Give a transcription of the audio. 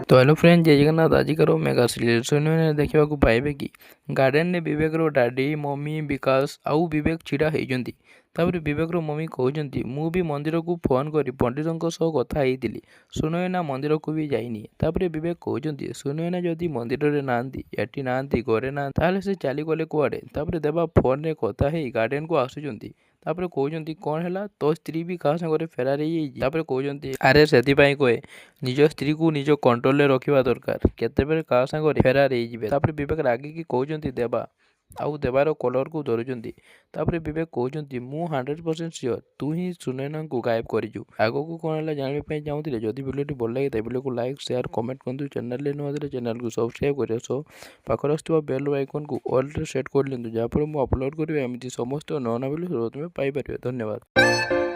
तो hello friend, जय Jagannath. आजिकार mega serial Sunaina देखा पाइबे कि गार्डन ने विवेक रो डैडी मम्मी विकास आउ विवेक छिड़ा होती। विवेक रो मम्मी कहते मु भी मंदिर को फोन कर पंडितों सह कथा होती। सुनैना मंदिर को भी जाइनी। विवेक कहते सुनैना जदि मंदिर में नांती एटी नांती घरे ना ताले से चली गले कुआडे। देवा फोन रे कथा है गार्डन को आसुचंती। कहते कौन है तो स्त्री भी क्या सागर फेरार कहते अरे से कहे निज स्त्री को निज कंट्रोल रखा दरकार केते क्या सागर फेरार हो। विवेक रागिकी कहते देवा आउ देवार कलर को धरुंच। विवेक कहते मु 100% सियोर तू ही सुनैना को गायब करू। आग को कौन है जानवाई चाहूँगे जदि वीडियो भल लगे तो वीडियो को लाइक शेयर कमेंट करूँ। चैनल नुआ चैनल को सब्सक्राइब कर सो पाखर आसुवा बेल आइकन को ऑल सेट कर लिंतु जहाँफल मुझे अपलोड करेंगे एमती समस्त नवा वीडियो तुम्हें पाइपर। धन्यवाद।